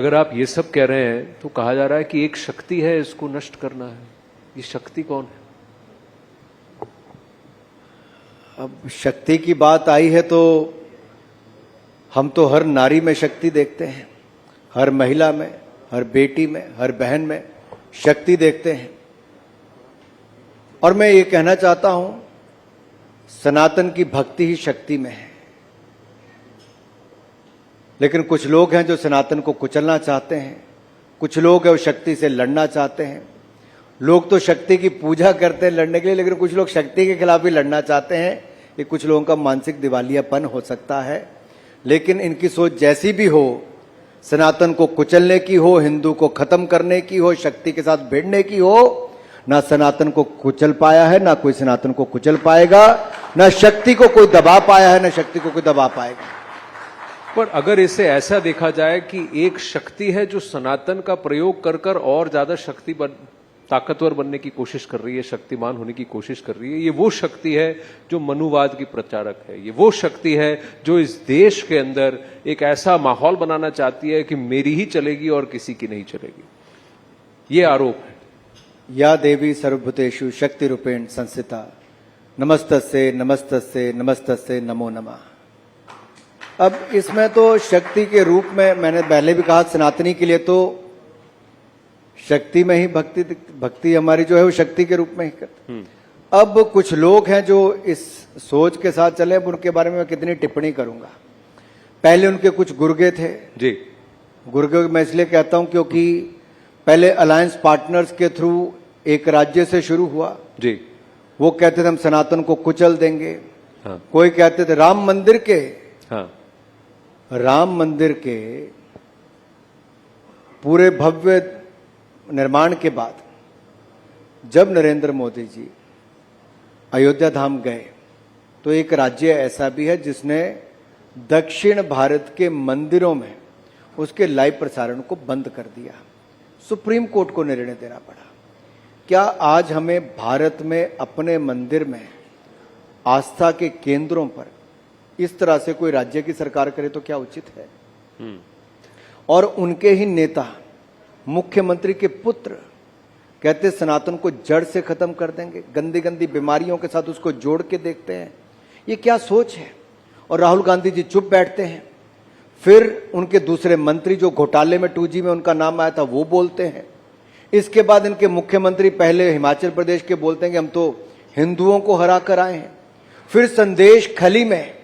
अगर आप ये सब कह रहे हैं तो कहा जा रहा है कि एक शक्ति है, इसको नष्ट करना है। ये शक्ति कौन है? अब शक्ति की बात आई है तो हम तो हर नारी में शक्ति देखते हैं, हर महिला में, हर बेटी में, हर बहन में शक्ति देखते हैं। और मैं ये कहना चाहता हूं, सनातन की भक्ति ही शक्ति में है। लेकिन कुछ लोग हैं जो सनातन को कुचलना चाहते हैं, कुछ लोग हैं वो शक्ति से लड़ना चाहते हैं। लोग तो शक्ति की पूजा करते हैं लड़ने के लिए, लेकिन कुछ लोग शक्ति के खिलाफ भी लड़ना चाहते हैं। ये कुछ लोगों का मानसिक दिवालियापन हो सकता है, लेकिन इनकी सोच जैसी भी हो, सनातन को कुचलने की हो, हिंदू को खत्म करने की हो, शक्ति के साथ भिड़ने की हो, ना सनातन को कुचल पाया है, ना कोई सनातन को कुचल पाएगा, ना शक्ति को कोई दबा पाया है, ना शक्ति को कोई दबा पाएगा। पर अगर इसे ऐसा देखा जाए कि एक शक्ति है जो सनातन का प्रयोग कर कर और ज्यादा ताकतवर बनने की कोशिश कर रही है, शक्तिमान होने की कोशिश कर रही है, ये वो शक्ति है जो मनुवाद की प्रचारक है। ये वो शक्ति है जो इस देश के अंदर एक ऐसा माहौल बनाना चाहती है कि मेरी ही चलेगी और किसी की नहीं चलेगी। ये आरोप है। या देवी सर्वभूतेषु शक्ति रूपेण संस्थिता नमस्तस्ये नमस्तस्ये नमस्तस्ये नमो नमः। अब इसमें तो शक्ति के रूप में मैंने पहले भी कहा, सनातनी के लिए तो शक्ति में ही भक्ति हमारी जो है वो शक्ति के रूप में ही करते। अब कुछ लोग हैं जो इस सोच के साथ चले, अब उनके बारे में मैं कितनी टिप्पणी करूंगा। पहले उनके कुछ गुर्गे थे जी। गुर्गे मैं इसलिए कहता हूं क्योंकि पहले अलायंस पार्टनर्स के थ्रू एक राज्य से शुरू हुआ जी। वो कहते थे हम सनातन को कुचल देंगे। हाँ। कोई कहते थे राम मंदिर के, हाँ, राम मंदिर के पूरे भव्य निर्माण के बाद जब नरेंद्र मोदी जी अयोध्या धाम गए तो एक राज्य ऐसा भी है जिसने दक्षिण भारत के मंदिरों में उसके लाइव प्रसारण को बंद कर दिया। सुप्रीम कोर्ट को निर्णय देना पड़ा। क्या आज हमें भारत में अपने मंदिर में आस्था के केंद्रों पर इस तरह से कोई राज्य की सरकार करे तो क्या उचित है? और उनके ही नेता मुख्यमंत्री के पुत्र कहते सनातन को जड़ से खत्म कर देंगे, गंदी गंदी बीमारियों के साथ उसको जोड़ के देखते हैं। ये क्या सोच है? और राहुल गांधी जी चुप बैठते हैं। फिर उनके दूसरे मंत्री जो घोटाले में 2G में उनका नाम आया था वो बोलते हैं। इसके बाद इनके मुख्यमंत्री पहले हिमाचल प्रदेश के बोलते हैं कि हम तो हिंदुओं को हरा कर आए हैं। फिर संदेश खली में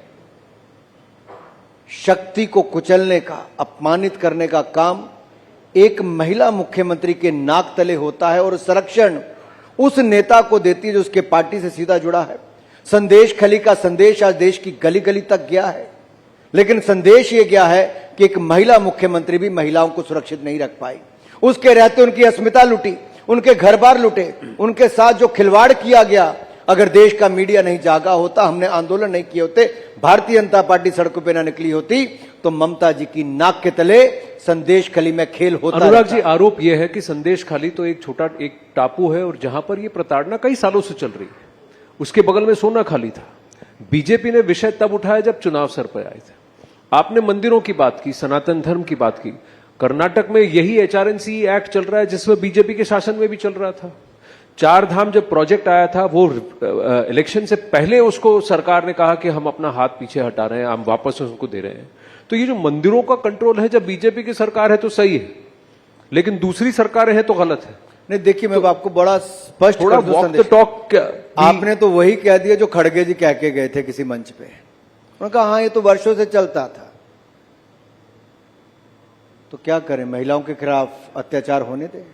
शक्ति को कुचलने का, अपमानित करने का काम एक महिला मुख्यमंत्री के नाक तले होता है और संरक्षण उस नेता को देती है जो उसके पार्टी से सीधा जुड़ा है। संदेश खली का संदेश आज देश की गली गली तक गया है, लेकिन संदेश ये गया है कि एक महिला मुख्यमंत्री भी महिलाओं को सुरक्षित नहीं रख पाई। उसके रहते उनकी अस्मिता लुटी, उनके घर बार लुटे, उनके साथ जो खिलवाड़ किया गया। अगर देश का मीडिया नहीं जागा होता, हमने आंदोलन नहीं किए होते, भारतीय जनता पार्टी सड़कों पर न निकली होती, तो ममता जी की नाक के तले संदेश खली में खेल होता। अनुराग जी, आरोप यह है कि संदेश खली तो एक छोटा एक टापू है और जहां पर यह प्रताड़ना कई सालों से चल रही है। उसके बगल में सोना खाली था। बीजेपी ने विषय तब उठाया जब चुनाव सर पर आए थे। आपने मंदिरों की बात की, सनातन धर्म की बात की। कर्नाटक में यही HRNC एक्ट चल रहा है जिसमें बीजेपी के शासन में भी चल रहा था। 4 धाम जब प्रोजेक्ट आया था, वो इलेक्शन से पहले उसको सरकार ने कहा कि हम अपना हाथ पीछे हटा रहे हैं, हम वापस उसको दे रहे हैं। तो ये जो मंदिरों का कंट्रोल है, जब बीजेपी की सरकार है तो सही है, लेकिन दूसरी सरकारें हैं तो गलत है। नहीं, देखिए मैं आपको बड़ा स्पष्ट थोड़ा वॉक द टॉक। आपने तो वही कह दिया जो खड़गे जी कह के गए थे किसी मंच पे। उन्होंने कहा हाँ ये तो वर्षों से चलता था। तो क्या करें, महिलाओं के खिलाफ अत्याचार होने दें?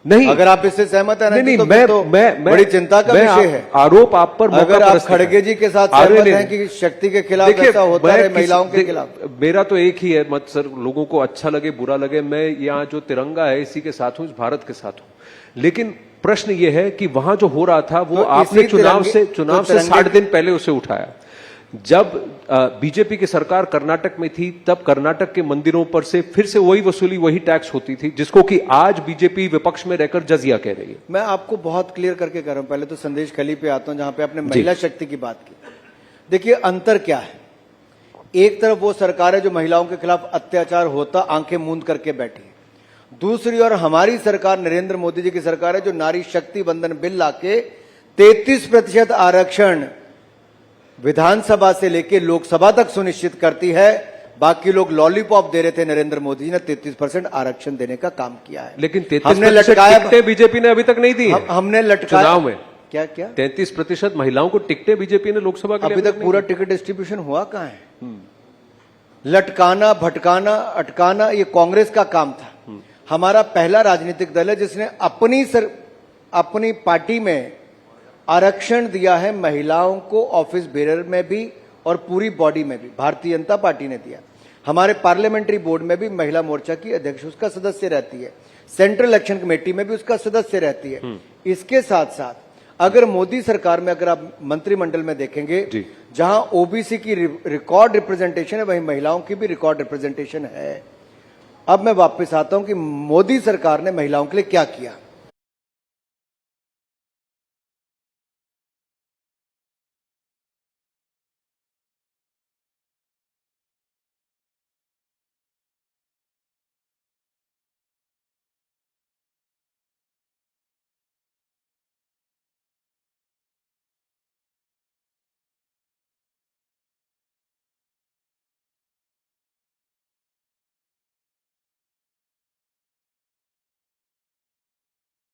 नहीं, अगर आप इससे सहमत है नहीं, तो मैं बड़ी चिंता का विषय है। आरोप आप पर अगर आप खड़गे जी के साथ सहमत हैं कि शक्ति के खिलाफ ऐसा होता है महिलाओं के खिलाफ, मेरा तो एक ही है मत सर, लोगों को अच्छा लगे बुरा लगे, मैं यहाँ जो तिरंगा है इसी के साथ हूँ, इस भारत के साथ हूँ। लेकिन प्रश्न ये है कि वहां जो हो रहा था वो तो आपने चुनाव से 60 दिन पहले उसे उठाया। जब बीजेपी की सरकार कर्नाटक में थी तब कर्नाटक के मंदिरों पर से फिर से वही वसूली, वही टैक्स होती थी, जिसको कि आज बीजेपी विपक्ष में रहकर जजिया कह रही है। मैं आपको बहुत क्लियर करके कह रहा हूं। पहले तो संदेश खली पे आता हूं जहां पे आपने महिला शक्ति की बात की। देखिए अंतर क्या है। एक तरफ वो सरकार है जो महिलाओं के खिलाफ अत्याचार होता आंखें मूंद करके बैठी है, दूसरी ओर हमारी सरकार, नरेंद्र मोदी जी की सरकार है, जो नारी शक्ति बंधन बिल लाके 33% आरक्षण विधानसभा से लेकर लोकसभा तक सुनिश्चित करती है। बाकी लोग लॉलीपॉप दे रहे थे, नरेंद्र मोदी जी ने 33% आरक्षण देने का काम किया है। लेकिन 33% हमने लटकाया, टिकटें बीजेपी ने अभी तक नहीं दी है। हमने लटकाया चुनाव में क्या 33% महिलाओं को टिकटें बीजेपी ने लोकसभा के लिए अभी तक पूरा टिकट डिस्ट्रीब्यूशन हुआ कहां है? लटकाना, भटकाना, अटकाना ये कांग्रेस का काम था। हमारा पहला राजनीतिक दल है जिसने अपनी पार्टी में आरक्षण दिया है महिलाओं को, ऑफिस बेरर में भी और पूरी बॉडी में भी भारतीय जनता पार्टी ने दिया। हमारे पार्लियामेंट्री बोर्ड में भी महिला मोर्चा की अध्यक्ष उसका सदस्य रहती है, सेंट्रल इलेक्शन कमेटी में भी उसका सदस्य रहती है। इसके साथ साथ अगर मोदी सरकार में, अगर आप मंत्रिमंडल में देखेंगे, जहां ओबीसी की रिकॉर्ड रिप्रेजेंटेशन है, वहीं महिलाओं की भी रिकॉर्ड रिप्रेजेंटेशन है। अब मैं वापस आता हूं कि मोदी सरकार ने महिलाओं के लिए क्या किया।